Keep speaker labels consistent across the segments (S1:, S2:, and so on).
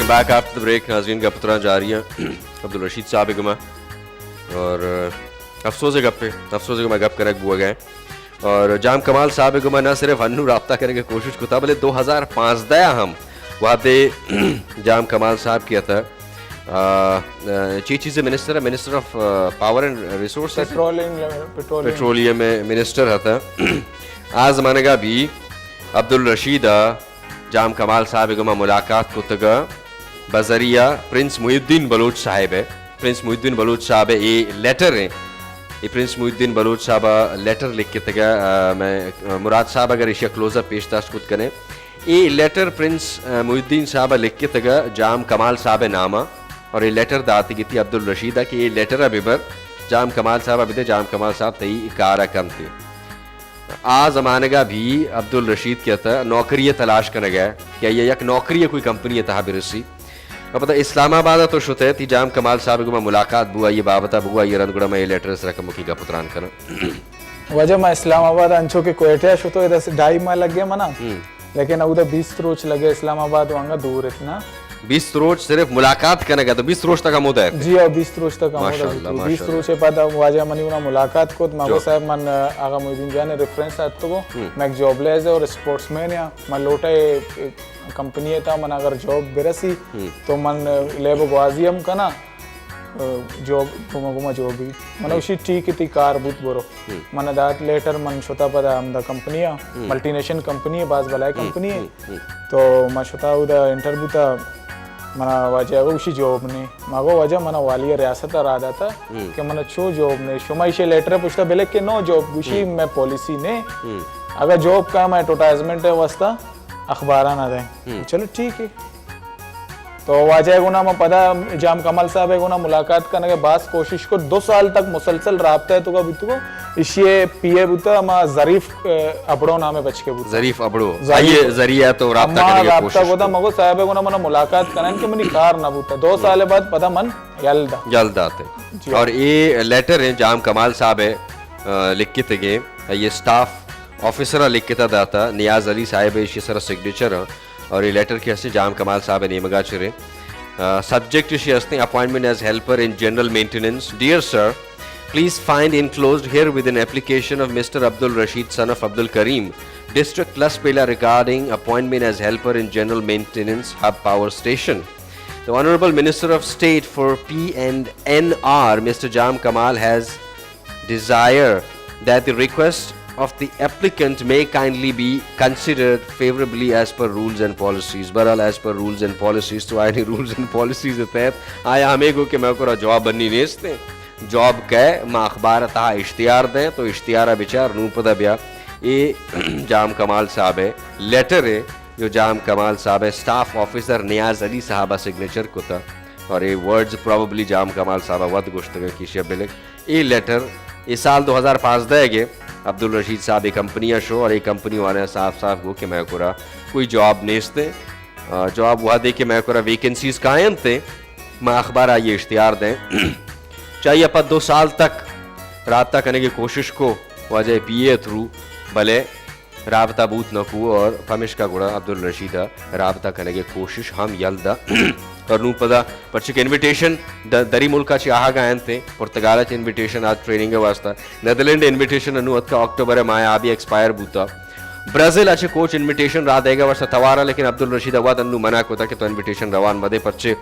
S1: Welcome back after the break. नाज़रीन का पुतरा जारी है अब्दुल रशीद साहब गुमा और अफसोस मैं गप करक बुआ गए और जाम कमाल साहब गुमा न सिर्फ अन्नू रब्ता करने की कोशिश को था बल्कि 2005 दया हम वहाँ पे जाम कमाल साहब किया था चीज़ minister of power and resource petroleum में मिनिस्टर था। आज ज़माने का भी अब्दुल रशीद जाम कमाल साहब गुमा मुलाकात को तगा बजरिया प्रिंस मुहिउद्दीन बलोच साहब है। प्रिंस मुहिउद्दीन बलोच साहब है ये लेटर है ये प्रिंस मुहिउद्दीन बलोच साहब लेटर लिख के तगा मैं मुराद साहब अगर इसे क्लोजअप पेशदाश खुद करें ये लेटर प्रिंस मुहिउद्दीन साहब लिख के तगा जाम कमाल साहब नामा और ये लेटर दाती की थी अब्दुल रशीदा कि ये लेटर अबिबर जाम कमाल साहब अभी जाम कमाल साहब तई कारा कम थे। आ ज़माने का भी अब्दुल रशीद क्या था नौकरी तलाश करने गया क्या ये एक नौकरी कोई कंपनी था बिरसी अब पता इस्लामाबाद तो शुते थी जाम कमाल साहब को मैं मुलाकात बुआ ये बाबता बुआ ये रनगुड़ा में ये लेटर्स रकम मुखी का पुत्रान कर
S2: वजह मैं इस्लामाबाद अंचो के कोयटिया शुतो इधर से 2.5 माह लग गया मना लेकिन उधर 20 रोज लगे इस्लामाबाद वहां दूर इतना
S1: 20 रोज सिर्फ मुलाकात करने का तो 20 रोज तक हम होता है
S2: जी और 20 रोज तक हम होता है 20 रोज के बाद वाजा मनी उना मुलाकात को मागो साहब मन आगा मोइदीन जान रेफरेंस आत तो मैं एक जॉबलेस और स्पोर्ट्समैन या मैं लोटा कंपनी था मन अगर जॉब बेरसी तो मन लेबो ग्वाजियम का ना जॉब गुमा जॉब भी मन उसी ठीक थी कार बुत बोरो मन दात लेटर मन छोटा पदा हम द कंपनी मल्टीनेशनल कंपनी है बाज बलाय कंपनी है तो मैं छोटा उदा इंटरव्यू था मना वजह उसी जॉब ने मागो वजह मना वालिया रियासत रादा था कि मना छो जॉब ने शुमा इसे लेटर पूछता बेले के नो जॉब उसी मैं पॉलिसी ने अगर जॉब का मैं एडवर्टाइजमेंट है वास्ता अखबारा ना दें चलो ठीक है तो वजह गुना मैं पता जाम कमाल साहब है गुना मुलाकात करने के बाद कोशिश को 2 साल तक मुसलसल राब्ता है तो कभी तो इसे पीए बुता मा जरीफ अबड़ो नाम है बच के बुता
S1: जरीफ अबड़ो ये जरिया तो राब्ता करने की कोशिश
S2: राब्ता मगो साहब है गुना मना मुलाकात करने के मनी कार ना बुता 2 साल बाद पता मन यल्दा
S1: थे और ये लेटर है जाम कमाल साहब है लिख के थे ये स्टाफ ऑफिसर लिख के था नियाज अली साहब है इसी सर सिग्नेचर और ये लेटर के हस्ते जाम कमाल साहब ने मगा चिरे सब्जेक्ट इसी हस्ते appointment as helper in general maintenance dear sir please find enclosed here with an application of Mr. Abdul Rashid son of Abdul Karim district Las Pela regarding appointment as helper in general maintenance hub power station. The honorable minister of state for P&NR Mr. Jam Kamal has desire that the request of the applicant may kindly be considered favorably as per rules and policies. बहरहाल as per rules and policies तो आए rules and policies के तहत आया हमें को कि मैं को जॉब बननी नेस्ते जॉब कह माँ अखबार था इश्तियार दें तो इश्तियार विचार नू पता बिया ये जाम कमाल साहब है लेटर है जो जाम कमाल साहब है स्टाफ ऑफिसर नियाज अली साहबा सिग्नेचर को था और ये वर्ड्स प्रॉब्ली जाम कमाल साहबा वद गुश्त की शबिलक ये लेटर इस साल 2005 देगे अब्दुल रशीद साहब एक कंपनियाँ शो और एक कंपनी वाले साफ गो कि मैं कोरा कोई जॉब नेस्ते जॉब वहाँ दे के मैं कोरा वैकेंसीज कायम थे मैं अखबार आइए इश्तियार दें चाहिए अपन 2 साल तक राब्ता करने की कोशिश को वजह पीए थ्रू भले राब्ता बूत न को और फमिश का गुड़ा अब्दुल रशीदा राब्ता करने की कोशिश हम यल्दा और नू पता पर्चे के इन्विटेशन दरी मुल्का चाह गायन थे पुर्तगाल इन्विटेशन आज ट्रेनिंग के वास्ता नेदरलैंड इन्विटेशन अनु का अक्टूबर माया अभी एक्सपायर बूता ब्राजील अच्छे कोच इन्विटेशन रा देगा वर्षा तवारा लेकिन अब्दुल रशीद अवाद अन्नू मना को था कि तो इन्विटेशन रवान मदे पर्चे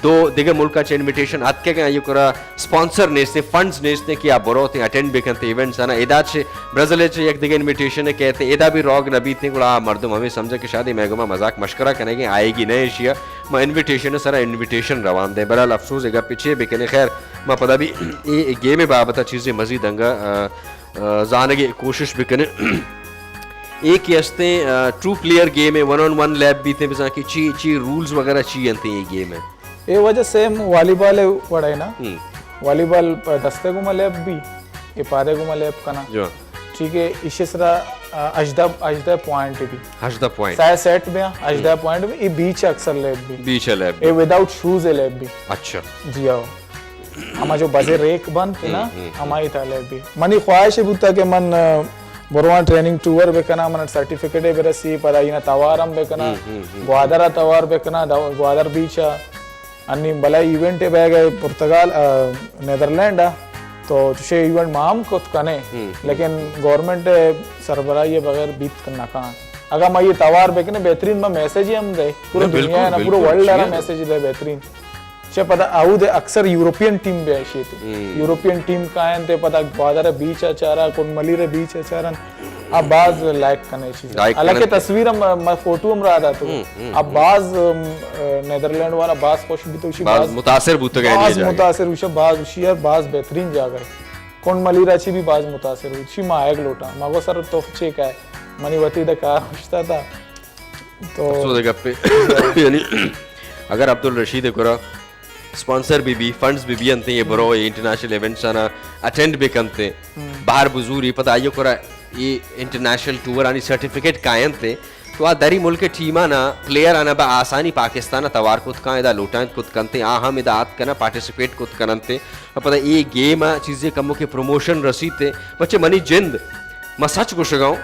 S1: 2 दिगे मुल्का चे इन्विटेशन आज के ये करा स्पॉन्सर नेस्ते फंड्स नेस्ते कि आप बरो थे अटेंड भी करते इवेंट्स आना इदा चे ब्राजील चे एक दिगे इन्विटेशन है कहते इदा भी रॉग नबी थे गुड़ा मर्दम हमें समझे कि शादी मैगमा मजाक मशकरा करने के आएगी नहीं एशिया मैं इन्विटेशन है सारा इन्विटेशन रवान दे बहरहाल अफसोस है पीछे भी कहने खैर मैं पता भी ये गेम में बाबत चीज़ें मजीद अंगा जाने की कोशिश भी करें एक हस्ते ट्रू प्लेयर गेम है 1-on-1 लैब भी थे बिसा की ची रूल्स वगैरह चाहिए थे ये गेम है
S2: ये वजह सेम वॉलीबॉल पड़ा है ना वॉलीबॉल दस्ते गुमा लैब भी ये पादे गुमा लैब का ना
S1: जो
S2: ठीक है इसे सरा अजदा पॉइंट भी
S1: अजदा पॉइंट
S2: साया सेट में अजदा पॉइंट में ये बीच अक्सर लैब भी
S1: बीच लैब
S2: ये विदाउट शूज है लैब भी
S1: अच्छा
S2: जी आओ हमारा जो बजे रेक बंद थे ना हमारी था लैब भी मनी ख्वाहिश है बुता के मन Borwan training tour bekana mana certificate berasi pada ina tawaram bekana Guadara tawar bekana Guadar beach अन्नी बला इवेंट है बैग पुर्तगाल नेदरलैंड तो तुझे इवेंट माम कुछ कने लेकिन गवर्नमेंट सरबरा ये बगैर बीत करना कहाँ अगर मैं ये तवार बेकने बेहतरीन में मैसेज ही हम दे पूरे दुनिया है ना पूरे वर्ल्ड है मैसेज दे बेहतरीन चे पता आउट अक्सर यूरोपियन टीम भी है शीत यूरोपियन टीम का है ते पता ग्वादर बीच आचारा कुनमली रे बीच आचारन अब बाज लाइक करने चाहिए हालांकि तस्वीर हम फोटो हम रहा था तो अब बाज नेदरलैंड वाला बाज कोश भी तो उसी
S1: बाज मुतासिर बुत गए नहीं जाएगा
S2: मुतासिर उसे बाज उसी यार बाज बेहतरीन जागा कुनमली राची भी बाज मुतासिर उसी मायक लोटा मागो सर तो चेक है मनी वती द कार होता था तो
S1: जगह पे यानी अगर अब्दुल रशीद कोरा स्पॉन्सर भी फंड्स भी अंते ये बरो इंटरनेशनल इवेंट्स आना अटेंड भी करते बाहर बुजूरी पता आइयो कोरा ये इंटरनेशनल टूर आनी सर्टिफिकेट कायन थे तो आ दरी मुल्क टीमा ना प्लेयर आना बा आसानी पाकिस्तान तवार कुत का इदा लोटान कुत कंते आ हम इदा आत करना पार्टिसिपेट कुत करनते पता ये गेम चीजें कमो के प्रमोशन रसीते बच्चे मनी जिंद मैं सच कुशगाऊं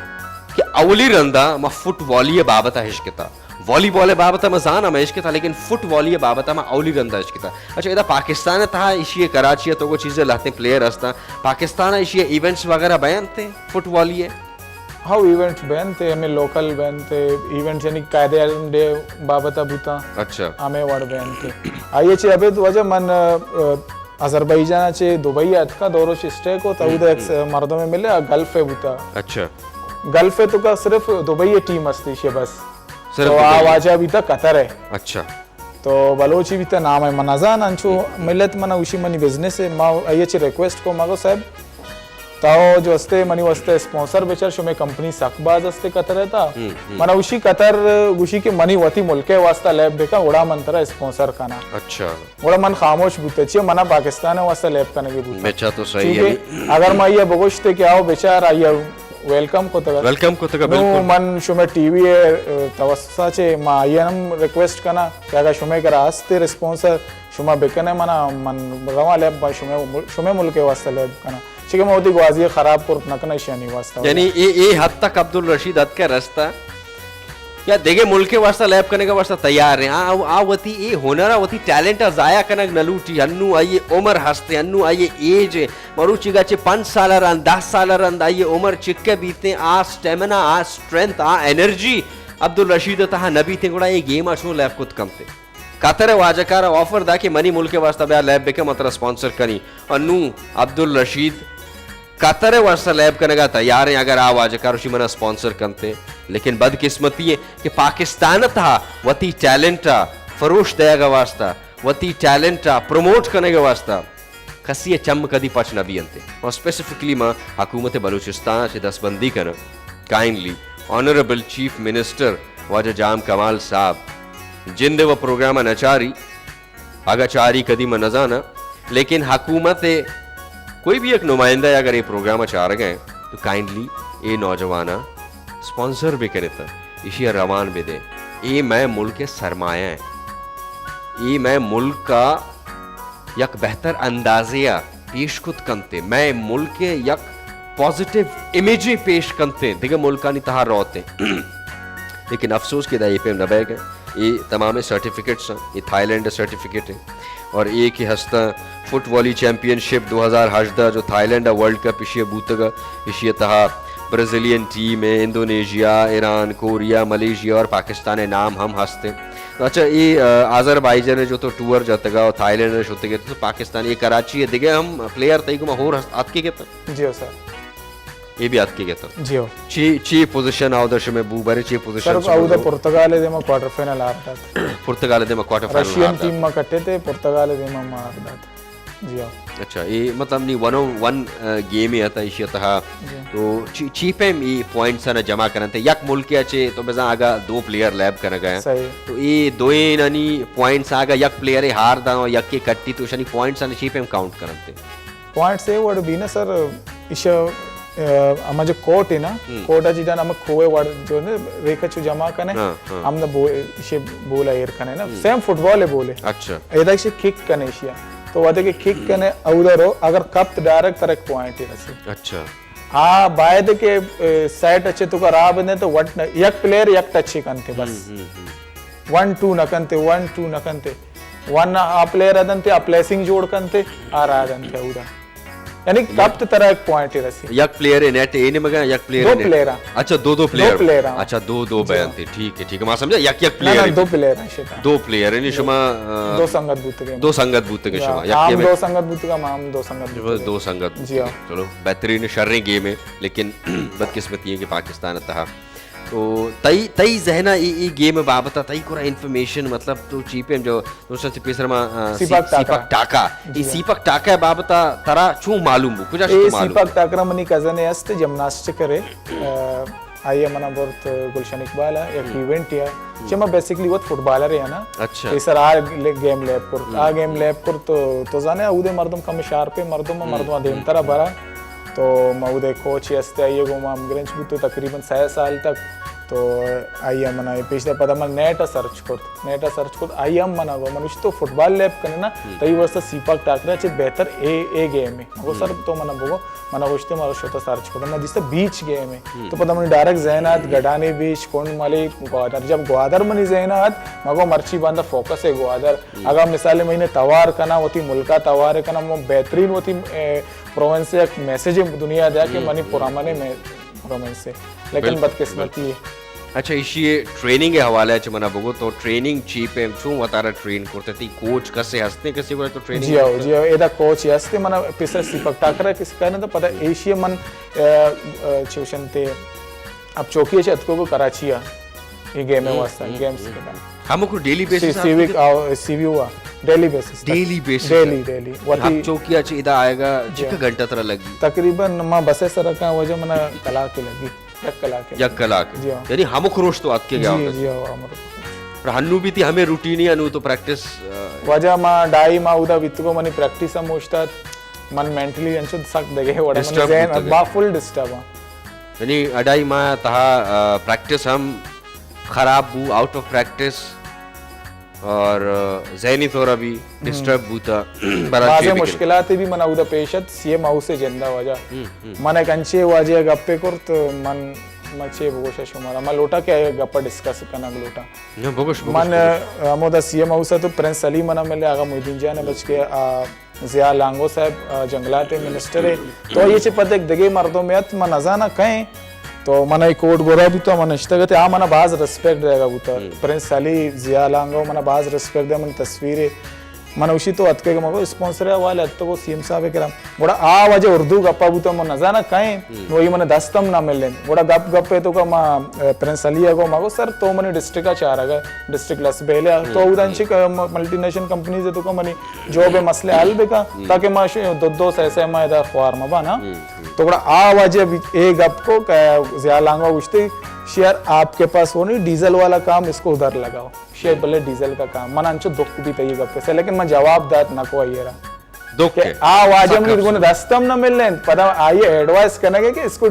S1: कि अवली रंदा मैं फुटबॉल बाबत हिशकता वॉलीबॉल बाबत मजान मैं इश्क था लेकिन फुटबॉल बाबत मैं अवली रंदा इश्क था अच्छा इधर पाकिस्तान था इशिये कराची तो वो चीज़ें लाते प्लेयर हस्ता पाकिस्तान इशिये इवेंट्स वगैरह बैन थे फुटबॉल
S2: हाँ इवेंट्स बैन थे हमें लोकल बैन थे इवेंट्स यानी कायदे डे बाबत बुता
S1: अच्छा
S2: हमें वर्ड बैन थे आइए चे अबे तो वजह मन अजरबैजान चे दुबई अटका दौरो स्टे को तो उधर मर्दों में मिले गल्फ है बुता
S1: अच्छा
S2: गल्फ है तो का सिर्फ दुबई टीम हस्ती है बस
S1: तो
S2: आवाज अभी तक कतर है
S1: अच्छा
S2: तो बलोची भी नाम है मनाजान अंचो मिलत मना उसी मनी बिजनेस है मा ये चे रिक्वेस्ट को मागो साहब ताओ जो अस्ते मनी वस्ते स्पॉन्सर बेचर शो में कंपनी सकबाज अस्ते कतर है था मना उसी कतर उसी के मनी वती मुल्के वास्ता लैब बेका उड़ा मंतरा स्पॉन्सर करना
S1: अच्छा
S2: उड़ा मन खामोश बुते चे मना पाकिस्तान वास्ता लैब करने के बुते
S1: बेचा तो सही है
S2: अगर मैं ये बगोशते के आओ बेचारा ये वेलकम को बिल्कुल मन शुमे टीवी तवस्सा चे मा यनम रिक्वेस्ट करना क्या का शुमे करा आस्ते रिस्पॉन्सर शुमा बेकने मना मन रवा लैब बा शुमे मुल्के वास्ते लैब करना ठीक है मोदी ग्वाजिया खराब पुर नकना शानी वास्ता
S1: यानी ये हद तक अब्दुल रशीद हद का रास्ता या देखे मुल्क के वास्ता लैब करने का वास्ता तैयार है आ वती ये हुनर वती टैलेंट जाया कनक नलूटी अन्नू आइए उम्र हंसते अन्नू आइए एज मरुचि गाचे 5 साल रन 10 साल रन आइए उम्र चिक्के बीते आ स्टेमिना आ स्ट्रेंथ आ एनर्जी अब्दुल रशीद तहा नबी थे गुड़ा ये गेम असो लैब कुत कमते कातर वाजकार ऑफर दा के मनी मुल्क के वास्ता बया लैब बेके मतलब स्पॉन्सर करी अन्नू अब्दुल रशीद कातर वास्ता लैब करने का तैयार है अगर आवाजकार उसी मना स्पॉन्सर करते लेकिन बदकिस्मती है कि पाकिस्तान था वती टैलेंटा फरोश दया का वास्ता वती टैलेंटा प्रमोट करने का वास्ता खसी चम कदी पच नबी अंते और स्पेसिफिकली मां हुकूमत बलूचिस्तान से दस्तबंदी कर काइंडली ऑनरेबल चीफ मिनिस्टर वाजा जाम कमाल साहब जिंद व प्रोग्राम नचारी आगाचारी कदी में नजाना लेकिन हुकूमत कोई भी एक नुमाइंदा अगर ये प्रोग्राम चाह रहे हैं तो काइंडली ये नौजवाना स्पॉन्सर भी करे था इसी रवान भी दे ये मैं मुल्क के सरमाया है ये मैं मुल्क का यक बेहतर अंदाजिया पेश खुद करते मैं मुल्क के यक पॉजिटिव इमेज पेश करते देखिए मुल्क का नहीं तहा रोते लेकिन अफसोस के दाई पे न बैग है ये तमाम सर्टिफिकेट्स हैं ये थाईलैंड सर्टिफिकेट है और एक ही हस्ता फुटबॉली चैंपियनशिप 2018 जो थाईलैंड वर्ल्ड कप इशिय बूतगा इशिय तहा ब्राज़ीलियन टीम है इंडोनेशिया ईरान कोरिया मलेशिया और पाकिस्तान है नाम हम हंसते अच्छा ये अज़रबैजान जो तो टूर जातेगा और थाईलैंड होते गए तो पाकिस्तान ये कराची है दिखे हम प्लेयर तई को होर हाथ के कहता
S2: जी सर
S1: ये भी हाथ के कहता
S2: जी हो
S1: ची पोजीशन आवदर्श में बूबरे ची पोजीशन
S2: सर आउदा पुर्तगाल दे में क्वार्टर फाइनल आ रहा था
S1: पुर्तगाल दे में क्वार्टर फाइनल
S2: रशियन टीम में कट्टे थे पुर्तगाल दे में मार रहा था जी हाँ
S1: अच्छा ये मतलब नहीं 1-on-1 गेम ही आता इसी तहा तो चीपे ये पॉइंट्स ना जमा करते यक मुल्क के अच्छे तो बेजा आगा 2 प्लेयर लैब करने गए तो ये दो ननी पॉइंट्स आगा यक प्लेयर हार दा यक के कट्टी तो शनी पॉइंट्स आने चीपे में काउंट करते
S2: पॉइंट्स ये वर्ड भी ना सर इस जो कोर्ट है ना कोर्ट अजी जान हमें खोए वर्ड जो ने रेखा चु जमा करने हमने इसे बोला एयर करने ना सेम फुटबॉल है बोले
S1: अच्छा
S2: इधर से किक करने इशिया तो वादे के किक करने उधर हो अगर कप डायरेक्ट तरक पॉइंट है ऐसे
S1: अच्छा
S2: आ बायद के सेट अच्छे तुका रा बने तो वट एक प्लेयर एक टच कंते बस 1-2 नकंते 1-2 नकंते 1 आ प्लेयर अदंते आ प्लेसिंग जोड़ कंते आ रा अदंते उदा यानी कब तरह एक पॉइंट है रसी
S1: एक प्लेयर है नेट ए ने मगा एक प्लेयर
S2: दो प्लेयर
S1: अच्छा दो प्लेयर
S2: हाँ।
S1: अच्छा दो बयान थे ठीक है मैं समझा एक
S2: ना
S1: प्लेयर
S2: दो प्लेयर है शेता
S1: दो प्लेयर है निशमा
S2: दो संगत बूते
S1: दो संगत बूते के शमा
S2: आम दो संगत बूते का माम दो संगत बूते
S1: दो संगत
S2: जी हाँ
S1: चलो बेहतरीन शर्री गेम है लेकिन बदकिस्मती है कि पाकिस्तान तहा तो तई जहना ई गेम बाबता तई कोरा इन्फॉर्मेशन मतलब तो चीपे जो दूसरा से पेसर में सीपक टाका ई सीपक टाका बाबता तरा चू मालूम कुछ
S2: ए सीपक टाकरा मनी कजन है अस्त जिम्नास्टिक करे आइए मना बहुत गुलशन इकबाल है एक इवेंट है जमा बेसिकली वो फुटबॉलर है ना
S1: अच्छा
S2: पेसर आ गेम लैब कर आ गेम लैब कर तो जाने उदे मर्दम कम शार्प पे मर्दम देम तरा भरा तो मऊदे कोच असते आइए गो माम ग्रेंच भी तो तकरीबन 6 साल तक तो आइए मना पिछले पता मन नेट सर्च कर आइए हम मना गो मनुष्य तो फुटबॉल लैब करने ना तई वर्ष सीपक टाकरा चे बेहतर ए गेम है वो सर तो मना बोगो मना गोष्टी मारो शोता सर्च कर ना जिससे बीच गेम है तो पता मन डायरेक्ट जहनात गडाने बीच कौन माले ग्वादर जब ग्वादर मनी जहनात मगो मर्ची बांधा फोकस है ग्वादर अगर मिसाल महीने तवार करना होती मुल्का तवार करना वो बेहतरीन होती प्रोविंस से एक मैसेज दुनिया दिया कि मनी पुराने में प्रोविंस से लेकिन बदकिस्मती है
S1: अच्छा इसी ट्रेनिंग के हवाले से मना बगो तो ट्रेनिंग चीप है चू वतारा ट्रेन करते थी कोच कसे हंसते कसे बोले तो ट्रेनिंग
S2: जी आओ एदा कोच हंसते मना पिसर सीपक टाकरा किस कहने तो पता एशिया मन चोशनते अब चौकी है को कराची ये गेम है वास्ता गेम्स के
S1: हमको डेली बेसिस
S2: सिविक सीवी हुआ डेली बेसिस डेली
S1: वती चौकिया चे इदा आएगा जिका घंटा तरह लगी
S2: तकरीबन मां बसे सरका वजह मना कला के लगी
S1: एक कलाक यानी हम रोज तो आके गया
S2: जी हमरो
S1: पर हन्नू भी थी हमें रूटीन ही अनु तो प्रैक्टिस
S2: वजह मा डाई मा उदा वित्तो मनी प्रैक्टिस हम मोस्टा मन मेंटली अंशुद सक दगे वडा मन जैन बा फुल डिस्टर्ब
S1: यानी अडाई मा तहा प्रैक्टिस हम खराब बू आउट ऑफ प्रैक्टिस और ज़हनी तौर भी डिस्टर्ब बूता
S2: बाजे मुश्किलात भी मना उदा पेशत सीएम हाउस से जिंदा वजह मन एक अंचे वाजे गप्पे कर तो मन मचे बोगोशा शुमारा मन लोटा के गप्पा डिस्कस करना लोटा मन अमोदा सीएम हाउस तो प्रिंस अली मना मिले आगा मोहिद्दीन जान बच के जिया लांगो साहब जंगलात मिनिस्टर है तो ये चे पते दगे मर्दों में मन अजाना कहें तो मना कोड गोरा भी तो मन इश्तगते आ मना बाज रिस्पेक्ट देगा बुता प्रिंस अली जिया लांगो मना बाज रिस्पेक्ट दे मन तस्वीरें मन उसी तो अतके के मगो स्पॉन्सर है वाले तो वो सीएम साहब के बड़ा आ वजह उर्दू गप्पा बुता मन न जाना कहीं वही मन दस्तम ना मिलने बड़ा गप गप्पे तो का मा प्रिंस अली को मगो सर तो मने डिस्ट्रिक्ट का चार है डिस्ट्रिक्ट लस बेले तो उदांशिक मल्टीनेशनल कंपनीज तो का मनी जो बे मसले हल बेका ताकि मा दो ऐसे मा इधर फार्म बना तो बड़ा आ वजह ए गप को जिया लांगो उछते शेयर आपके पास वो नहीं डीजल वाला काम इसको उधर लगाओ शेयर भले डीजल का काम मन अंचो दुख भी तय गप से लेकिन मैं जवाब दात ना को आइएरा
S1: दुख के
S2: आ वाजम नहीं कोने रास्ता ना मिल ले पता आइए एडवाइस करने कि इसको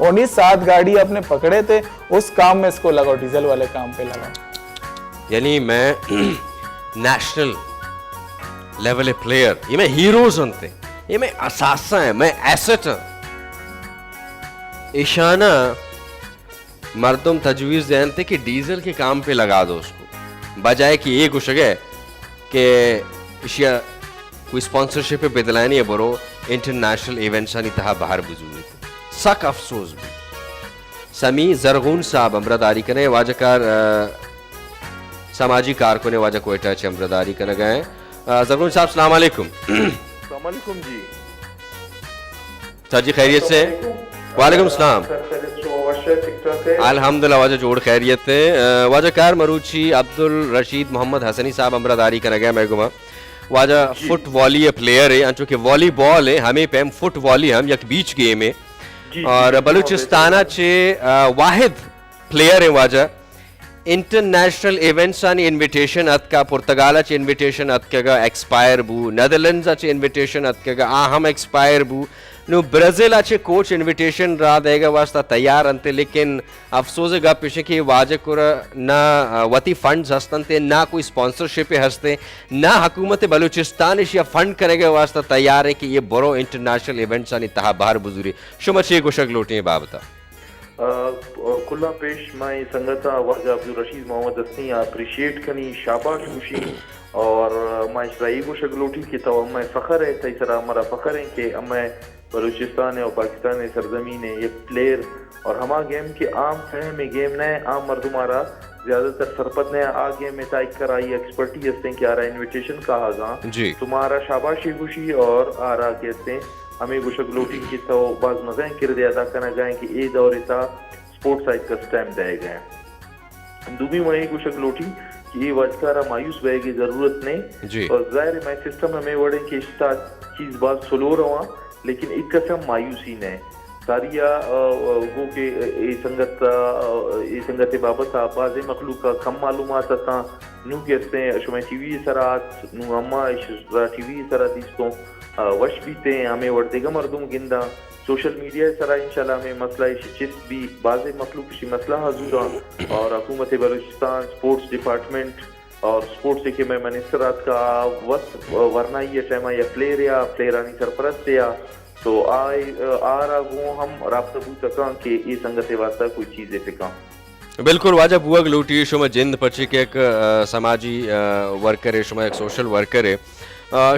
S2: ओनी 7 गाड़ी अपने पकड़े थे उस काम में इसको लगाओ डीजल वाले काम पे लगाओ
S1: यानी मैं नेशनल लेवल प्लेयर ये मैं हीरोज होते ये मैं असासा है मैं एसेट ईशाना मर्दम तजवीज़ जानते कि डीजल के काम पे लगा दो उसको बजाय कि ये कुछ है कि इशिया कोई स्पॉन्सरशिप पे बदलानी है बरो इंटरनेशनल इवेंट्स आनी तहा बाहर बुजुर्ग थे सक अफसोस भी समी जरगून साहब अमरदारी कने वाजकार समाजी कारकुन ने वाजा कोयटा चे अमरदारी कने गए जरगून साहब सलाम अलैकुम
S3: जी
S1: सर जी खैरियत से वालेकुम सलाम अल्हम्दुलिल्लाह वाजा जोड़ खैरियत थे वाजा कार मरूची अब्दुल रशीद मोहम्मद हसनी साहब अमरदारी का नगा मैं गुमा वाजा फुट वॉली प्लेयर है अंचो के वॉलीबॉल है हमें पे फुट वॉली हम एक बीच गेम है और बलूचिस्ताना चे वाहिद प्लेयर है वाजा इंटरनॅशनल इव्हेंट्स आणि इन्व्हिटेशन अतका पुर्तगालाचे इन्व्हिटेशन अतकेगा एक्सपायर बू नेदरलँड्साचे इन्व्हिटेशन अतकेगा आहम एक्सपायर बू नु ब्राजीलाचे कोच इन्व्हिटेशन रा देगा वास्ता तैयार अंते लेकिन अफसोस गप पिछे कि वाजकुर ना वती फंड्स हस्तंते ना कोई स्पॉन्सरशिप हस्ते ना हुकूमत बलूचिस्तान इस फंड करेगा वास्ता तैयार है कि ये बड़ो इंटरनेशनल इवेंट्स आणि तहा बाहर बुजुरी शुमचे गोशक लोटे बाबता
S3: खुला पेश मैं संगता वाजा अब्दुल रशीद मोहम्मद हसनी अप्रिशिएट कनी शाबाश खुशी और मैं इसराइल को शगलोटी की तो मैं फ़ख्र है तीसरा हमारा फ़ख्र है कि मैं बलूचिस्तान और पाकिस्तान सरजमीन है ये प्लेयर और हमा गेम के आम फहम में गेम न आम मर्दुमारा ज़्यादातर सरपत ने आ गेम में ताइक कराई एक्सपर्टी हस्ते कि आ रहा इन्विटेशन कहा गा तुम्हारा शाबाशी खुशी और आ रहा कहते हमें गुशगलोटी की तो बाज मज़े किरदे अदा करना गए कि ए दौर था स्पोर्ट्स साइड का स्टैम्प दिए गए दूसरी वही गुशगलोटी कि ये वजकारा मायूस बहे की ज़रूरत नहीं और ज़ाहिर मैं सिस्टम में वड़े कि इस्ता चीज़ बात सुलो रहा लेकिन एक कसम मायूसी ने सारिया वो के ये संगत बाबत बाज़ मखलूक का कम मालूमात असा नू कहते हैं शुमा टीवी सरात नू अम्मा टीवी सरात इसको वश बीते हमें वर्देगा मर्दुम गिंदा सोशल मीडिया सरा इंशाल्लाह में मसला चिस भी बाज़ मखलूक शी मसला हजूरा और हुकूमत बलूचिस्तान स्पोर्ट्स डिपार्टमेंट और स्पोर्ट्स के मैं मिनिस्टरात का वक्त वरना ये टैमा या प्लेयर आनी सरपरस्त या तो आ रहा वो हम राब्ता बू सका कि ये संगत वास्ता कोई चीज़ें फिका
S1: बिल्कुल वाजा बुअग लूटी शुमा जिंद पची के एक समाजी वर्कर है शुमा एक सोशल वर्कर है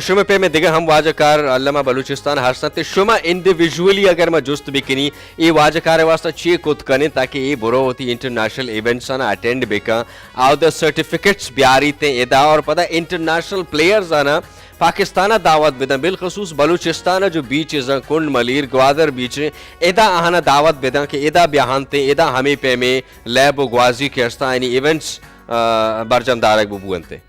S1: शुमा पे में दिगा हम वाजकार अल्लामा बलूचिस्तान हारसते शुमा इंडिविजुअली अगर मैं जुस्त बिकनी ये वाजकार वास्ता चे कुत कने ताकि ये बुरो होती इंटरनेशनल इवेंट्स आना अटेंड बेका आउ द सर्टिफिकेट्स ब्यारी ते एदा और पता इंटरनेशनल प्लेयर्स आना पाकिस्तान दावत बेदा बिलखसूस बलूचिस्तान जो बीच कुंड मलीर ग्वादर बीच एदा आहाना दावत बेदा कि एदा ब्याहानते एदा हमें पे में लैब ग्वाजी के हस्ता यानी इवेंट्स बरजम दारक बुबुअनते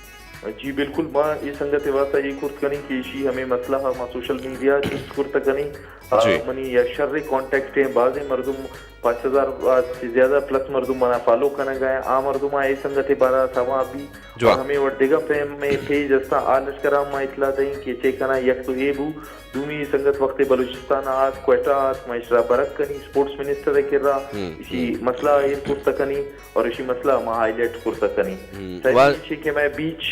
S3: जी बिल्कुल माँ ये संगत वास्ता ये कुर्त कनी कि इसी हमें मसला है माँ सोशल मीडिया चीज कुर्त कनी मनी या शर्रे कॉन्टेक्ट है बाज़े मर्दुम 5000 से ज्यादा प्लस मर्दुम मना फॉलो करना गए आ मर्दुम ये संगत बारा सवा भी हमें वर्देगा पे में पेज जस्ता आलश करा मा इतला दई कि चेकना यक तो ये बू दूमी संगत वक्त बलूचिस्तान आज क्वेटा आज माइशरा बरक कनी स्पोर्ट्स मिनिस्टर के रा इसी मसला ये कुर्त कनी और इसी मसला मा हाईलाइट कुर्त कनी सही कि मैं बीच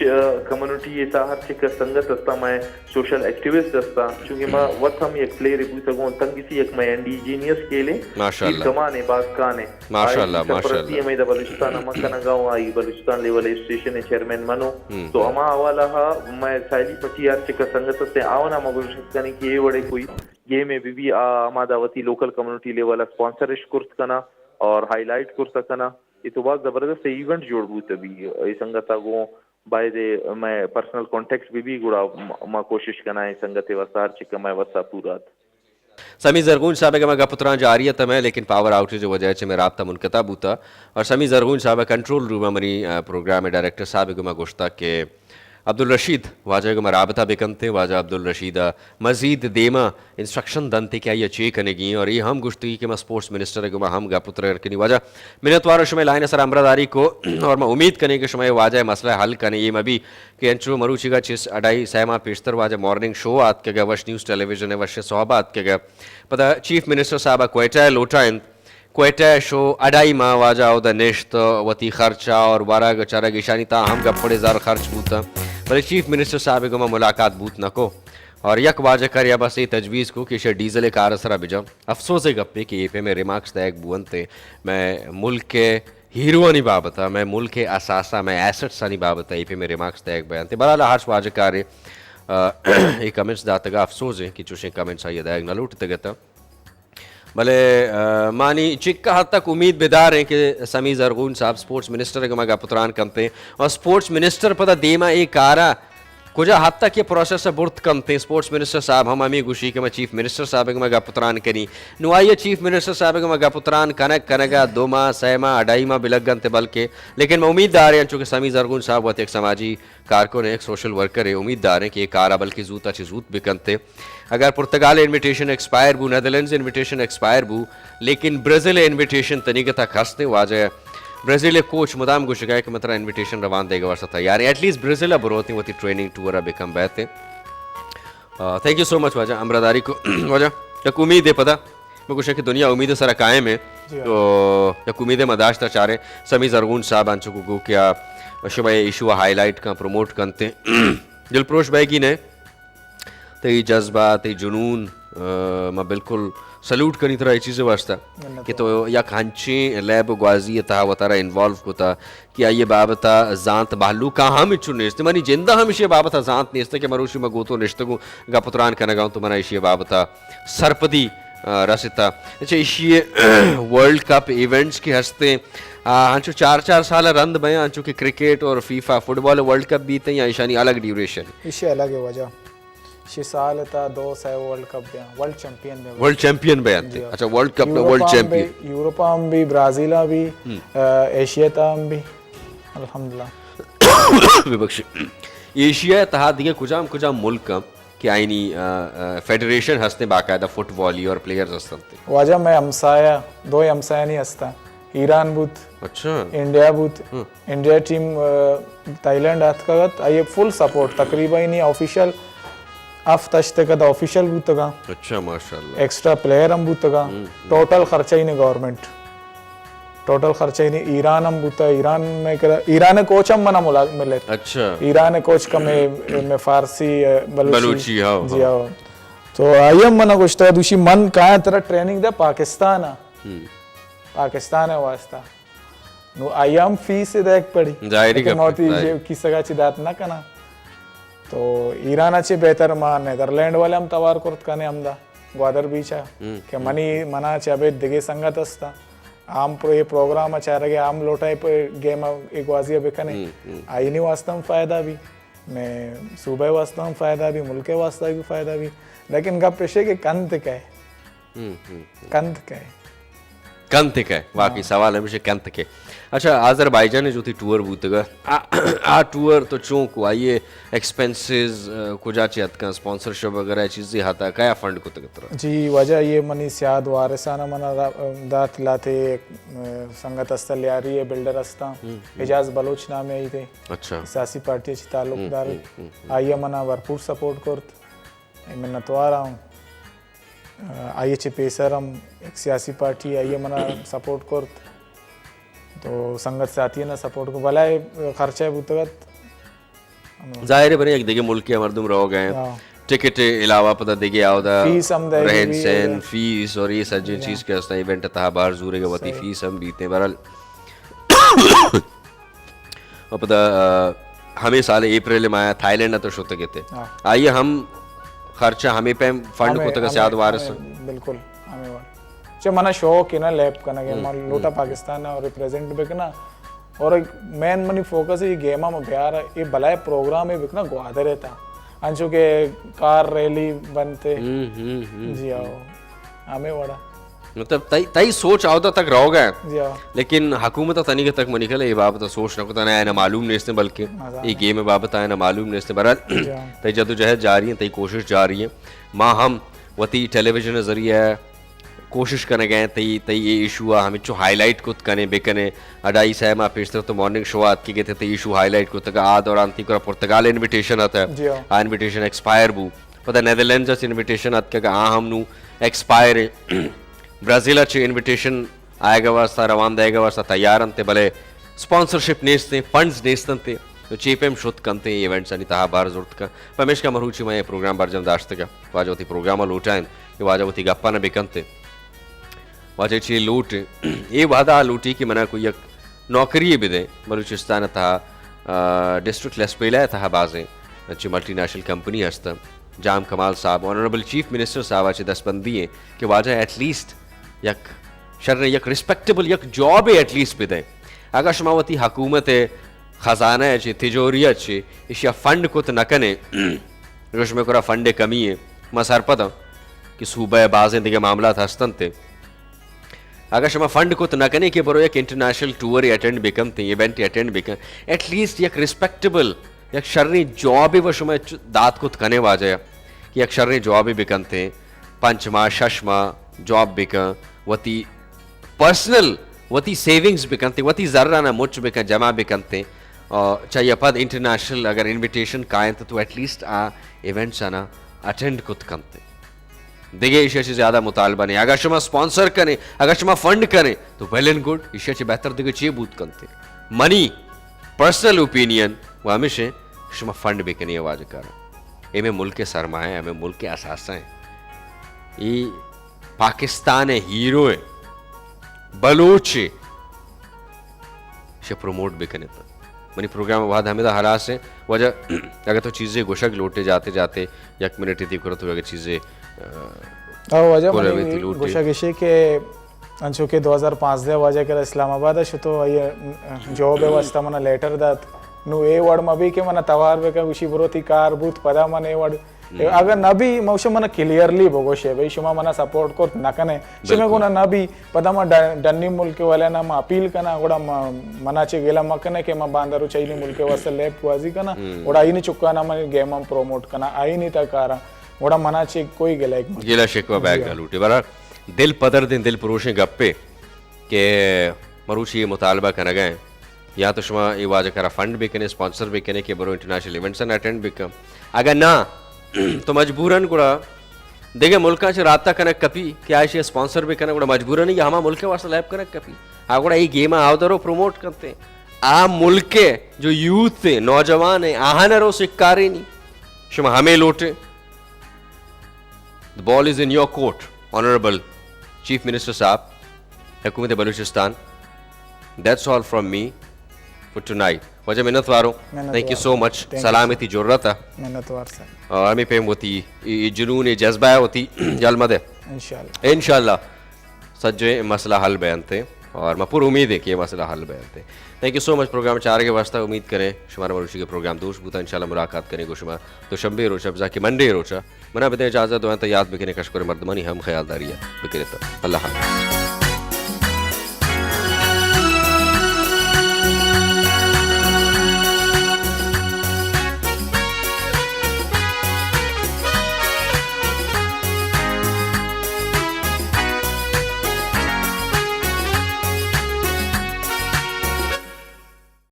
S3: कम्युनिटी ये साहर से का संगत हस्ता मैं सोशल एक्टिविस्ट हस्ता क्योंकि मैं वक्त हम एक प्लेयर बुतगो तंगिसी एक मैं इंडिजिनियस केले
S1: माशाल्लाह
S3: कमाने बात काने
S1: माशाल्लाह माशाल्लाह
S3: मैं बलूचिस्तान मक्का गांव आई बलूचिस्तान लेवल स्टेशन चेयरमैन मनो तो अमा हवाला हा मैं साइली पची यार का संगत से आवना मगुल कनी कि ये बड़े कोई गेम में भी आमादावती लोकल कम्युनिटी लेवल स्पॉन्सर कुर्त कना और हाईलाइट कुर्त कना ये तो बहुत जबरदस्त इवेंट जोड़बू तभी ये संगत गो बाय दे मैं पर्सनल कॉन्टेक्ट भी गुड़ा मा कोशिश करना है संगत वसार चिक मैं वसा पूरा
S1: समी जरगून साहब का मैं पुत्रान जारी है मैं लेकिन पावर आउटेज की वजह से मैं राब्ता मुनकता बूता और समी जरगून साहब कंट्रोल रूम मरी प्रोग्राम डायरेक्टर साहब को मैं गोश्ता के अब्दुल रशीद वाजा को मैं राबता बेकनते वाजा अब्दुल रशीद मजीद देमा इंस्ट्रक्शन दनते क्या ये चे कनेगी और ये हम गुश्ती कि मैं स्पोर्ट्स मिनिस्टर को मैं हम गा पुत्र करनी वाजा मिनतवार शुमे लाइन सर अमरादारी को और मैं उम्मीद करें कि शुमे वाजा मसला हल कने ये मैं भी कि अंचो मरुचिगा चिस अडाई सहमा पेशतर वाजा मॉर्निंग शो आत के वश न्यूज़ टेलीविजन है वश सोहबात के पता चीफ मिनिस्टर साहब क्वेटा लोटा क्वेटा शो अडाई माँ वाजा उदा निश्त वती खर्चा और वारा चारा गिशानी ता हम गप्पड़े ज़ार खर्च बूता भले चीफ मिनिस्टर साहब को मैं मुलाकात बूत न को और यक वाजा कर या बस ये तजवीज़ को कि डीजल कार असरा बिजा अफसोस गप्पे कि ये पे में रिमार्क्स तैक बुअनते मैं मुल्क के हीरो नहीं बाबता मैं मुल्क के असासा मैं एसेट्स नहीं बाबता ये पे में रिमार्क्स तैक बयानते बहरहाल हर्ष वाजा कार ये कमेंट्स दातगा अफसोस है कि चुशे कमेंट्स आई दायक न लूटते गता भले मानी चिक्का हद तक उम्मीद बेदार हैं कि समी जरगून साहब स्पोर्ट्स मिनिस्टर के मगा पुत्रान कमते और स्पोर्ट्स मिनिस्टर पता देमा एक कारा कुजा हद तक ये प्रोसेस बुर्त कमते स्पोर्ट्स मिनिस्टर साहब हम अमी गुशी के मैं चीफ मिनिस्टर साहब के मगा पुत्रान करी नुआइए चीफ मिनिस्टर साहब के मगा पुत्रान कनक कनगा 2 माह 6 माह 2.5 माह बिलगन थे बल्कि लेकिन मैं उम्मीददार हैं चूँकि समी जरगून साहब वत एक समाजी कारकुन एक सोशल वर्कर है उम्मीददार हैं कि ये कारा बल्कि जूता चूत बिकनते अगर पुर्तगाल इन्विटेशन एक्सपायर बू नेदरलैंड्स इन्विटेशन एक्सपायर बू लेकिन ब्राज़ील इन्विटेशन तरीके तक हंसते वाजह ब्राजील कोच मुदाम गुश गए कि मतलब इनविटेशन रवान देगा वर्षा तैयार एटलीस्ट ब्राजील बरोती वती ट्रेनिंग टूर बिकम बहते थैंक यू सो मच वजह अमरादारी को वजह एक उम्मीद है पता मैं कुछ है कि दुनिया उम्मीद सर कायम है तो एक उम्मीद मदाश्ता चारे समी जरगून साहब अंचु को क्या शुभ इशू हाईलाइट का प्रमोट करते दिलप्रोश भाई की ने ते जज्बा ते जुनून मैं बिल्कुल सल्यूट करी तरह चीज़ें वास्ता कि तो या खांची लैब ग्वाजी था वतारा इन्वॉल्व होता कि ये बाबता जांत बालू का हम इच्छु नेस्ते मनी जिंदा हम इसे बाबता जांत नेस्ते के मरुषि में गोतो निश्तगु गा पुत्रान कना गाँव तो मना इसे बाबता सरपदी रसिता अच्छा इसे वर्ल्ड कप इवेंट्स के हंसते अंचु 4-4 साल रंद में अंचु के क्रिकेट और फीफा फुटबॉल वर्ल्ड कप बीते या ईशानी अलग ड्यूरेशन
S2: इसे अलग है वजह छह साल था 2 साल वर्ल्ड कप में
S1: वर्ल्ड चैंपियन में अच्छा वर्ल्ड कप में वर्ल्ड चैंपियन
S2: यूरोपा में भी ब्राजील भी एशिया में भी अल्हम्दुलिल्लाह
S1: विपक्ष एशिया तहा दिगे कुछ मुल्क कि आईनी फेडरेशन हस्ते बाकायदा फुटबॉल और प्लेयर्स हस्ते
S2: वजह मैं हमसाया 2 हमसाया नहीं हस्ता ईरान बुत
S1: अच्छा
S2: इंडिया बुत इंडिया टीम थाईलैंड हथकगत ये फुल सपोर्ट तकरीबन नहीं ऑफिशियल अफ तश्ते का ऑफिशियल बूतगा
S1: अच्छा माशाल्लाह
S2: एक्स्ट्रा प्लेयर हम बूतगा टोटल खर्चा ही नहीं गवर्नमेंट टोटल खर्चा ही नहीं ईरान हम बूता ईरान में कर ईरान कोच हम मना मुला मिले
S1: अच्छा
S2: ईरान कोच का मैं फारसी
S1: बलूची हाँ
S2: जी हाँ तो आयम मना कुछ तो दूसरी मन कहाँ तरह ट्रेनिंग दे पाकिस्तान पाकिस्तान है वास्ता नो आयम फीस देख पड़ी
S1: जाहिर है
S2: नौती की सगा चिदात ना कना तो ईरानाचे बेहतर मा नेदरलँड वाले हम तवार करत काने आमदा ग्वादर बीचा के मनी मनाचे अबे दिगे संगत असता आम ये प्रोग्राम चारगे आम लोटाई पे गेम एक वाजिया बेकने आईनी वास्तव फायदा भी मैं सूबे वास्तव फायदा भी मुल्के वास्ता भी फायदा भी लेकिन गप पेशे के कंत का है कंत का है
S1: कंत का है वाकई सवाल है मुझे कंत के अच्छा अज़रबैजान ने जो थी टूर बूतगा आ टूर तो चौंक आइए एक्सपेंसेस कुछ का स्पॉन्सरशिप वगैरह चीज़ें हाथा क्या फंड को तक
S2: जी वजह ये मनी सियाद वारिसाना मना दात लाते संगत अस्ता लियारी है बिल्डर अस्ता एजाज बलोच नाम आई थे
S1: अच्छा
S2: सियासी पार्टी से ताल्लुकदार आइए मना भरपूर सपोर्ट करत मैं नतवा रहा हूँ आइए चे पेसर हम एक सियासी पार्टी आइए मना सपोर्ट करत तो संगत से आती है ना सपोर्ट को भला खर्चा है बुतगत
S1: जाहिर है बने एक दिगे मुल्क के मर्दुम रह गए टिकट अलावा पता दिगे आवदा
S2: फीस हम दे
S1: रहन सहन फीस और ये सज्जन चीज के अस्ता इवेंट था बाहर जूरे के वती फीस हम बीते बहरहाल और पता हमें साल अप्रैल में आया थाईलैंड तो शुत के थे आइए हम खर्चा हमें पे फंड को तक याद वारस
S2: बिल्कुल हमें चे मना शौक है ना लैब करना के मान लोटा पाकिस्तान और रिप्रेजेंट बिकना और मेन मनी फोकस है ये गेमा में प्यार ये भलाए प्रोग्राम है बिकना ग्वादर रहता अंशु के कार रैली बनते जी आओ हमें बड़ा
S1: मतलब तई सोच आवता तक रह गए
S2: जी आओ
S1: लेकिन हुकूमत तनिक तक मनी खले ये बाबत सोच न को तना ना मालूम नेस्ते बल्कि ये गेम बाबत आया ना मालूम नेस्ते बहरहाल तई जदोजहद जारी है तई कोशिश जारी है माँ हम वती टेलीविजन जरिए कोशिश करने गए तई तई ये इशू आ हमें चो हाईलाइट कुत कने बेकने अडाई साहब मा पेशतर तो मॉर्निंग शो आत की गए थे तई इशू हाईलाइट कुत का आ दौरान ती को पुर्तगाल इनविटेशन आता है आ इनविटेशन एक्सपायर बू पता नेदरलैंड जस इनविटेशन आत का आ हम नु एक्सपायर ब्राजील चे इनविटेशन आएगा वास्ता रवान देगा वास्ता तैयार अंते भले स्पॉन्सरशिप नेस्ते फंड्स नेस्तन ते तो चेपेम शुद्ध कंते इवेंट्स अनि तहा बार जरूरत का पमेश का मरुचि में प्रोग्राम बार जम दाश्त का वाजवती प्रोग्राम लूटाएं कि वाजवती गप्पा न बेकंते वाजे ची लूट ये वादा लूटी कि मना कोई एक नौकरी भी दे बलूचिस्तान था डिस्ट्रिक्ट लेस्पेला था बाजें अच्छी मल्टीनेशनल कंपनी हस्ता जाम कमाल साहब ऑनरेबल चीफ मिनिस्टर साहब अच्छे दस्तबंदी है कि वाजा एटलीस्ट यक शर यक रिस्पेक्टेबल यक जॉब है एटलीस्ट भी दे अगर शमावती हुकूमत है खजाना है तिजोरी अच्छे इस फंड को तो न कने रुश में कोरा फंड कमी है मसर पता कि सूबह बाजें दिगे मामला हस्तन थे अगर शमा फंड को तो न कने के बरो एक इंटरनेशनल टूर अटेंड बिकम थे इवेंट अटेंड बिकम एटलीस्ट एक रिस्पेक्टेबल एक शर्री जॉब वो शमा दात को कने वाजया कि एक शर्री जॉब बिकन थे 5 माह 6 माह जॉब बिका वती पर्सनल वती सेविंग्स बिकनते वती जर्रा ना मुच बिकन जमा बिकनते और चाहिए पद इंटरनेशनल अगर इनविटेशन कायं तो एटलीस्ट आ इवेंट्स आना अटेंड कुत कंते दिगे इशे ज़्यादा मुतालबा नहीं अगर शुमा स्पॉन्सर करें अगर शुमा फंड करें तो वेल एंड गुड इशे बेहतर दिगे चे बूत कंते मनी पर्सनल ओपिनियन वो हमेशा शुमा फंड भी कनी आवाज कर एमे मुल्क के सरमाए एमे मुल्क के असासा हैं ये पाकिस्तान है हीरो है बलोच है प्रमोट भी कने तो मनी प्रोग्राम बाद हमें हरा से वजह अगर तो चीज़ें गोशक लोटे जाते जाते एक मिनट इतनी करो तो अगर चीज़ें
S2: वजह मनी गोशक इशे के अंशों के 2005 दे वजह कर इस्लामाबाद शो तो ये जॉब है वास्ता मना लेटर दात नु ए वर्ड मबी के मना तवार बे का उशी बरोती कार बूत पदा मन ए वर्ड अगर नबी मौसम मना क्लियरली बोगोशे भाई शुमा मना सपोर्ट को नकने शुमे गुना नबी पदा मा डन्नी मुल्क वाले ना मा अपील कना गोड़ा मनाचे गेला मकने के मा बांदरू चैनी मुल्क वास्ते लेप वाजी कना गोड़ा आईनी चुक्का ना मा गेम हम प्रोमोट कना आईनी तकारा गोड़ा मनाचे कोई गेला एक
S1: गेला शेकवा बैग लूटे बरा दिल पदर दिन दिल पुरुषे गप्पे के मरुशी ये मुतालबा करना गए या तो शुमा ये वाज करा फंड भी कने स्पॉन्सर भी कने के बरो इंटरनेशनल इवेंट्स अटेंड भी कम अगर ना तो मजबूरन गुड़ा देखे मुल्का से राता कनक कपी क्या ऐसे स्पॉन्सर भी कनक गुड़ा मजबूरन ही हमारा मुल्क वास्ते लैब कनक कपी हाँ गुड़ा ये गेम आओ दरो प्रमोट करते हैं आ मुल्क के जो यूथ थे नौजवान है आहानरो सिक्कारे नहीं शुमा हमें लोटे the ball is in your court honourable chief minister साहब हुकूमत Balochistan that's all from me for tonight वजह मिन्नत वारो थैंक यू सो मच सलामती जरूरत है
S2: मेहनत वार से
S1: और हमें पे होती ये जुनून ये जज्बा होती जलमद है इंशाल्लाह सज्जे मसला हल बयान थे और मैं पूरी उम्मीद है कि ये मसला हल बयान थे thank you so much programme चार के वास्ता उम्मीद करें शुमार मरुशी के प्रोग्राम दोस्त बूता इंशाल्लाह मुलाकात करें शुमार तो शंबे रोचा बजा के मंडे रोचा मना बदे इजाज़त दुआ तो याद बिकने कशकर मर्दमनी हम ख्यालदारी है बिकरे तो अल्लाह हाफ़िज़।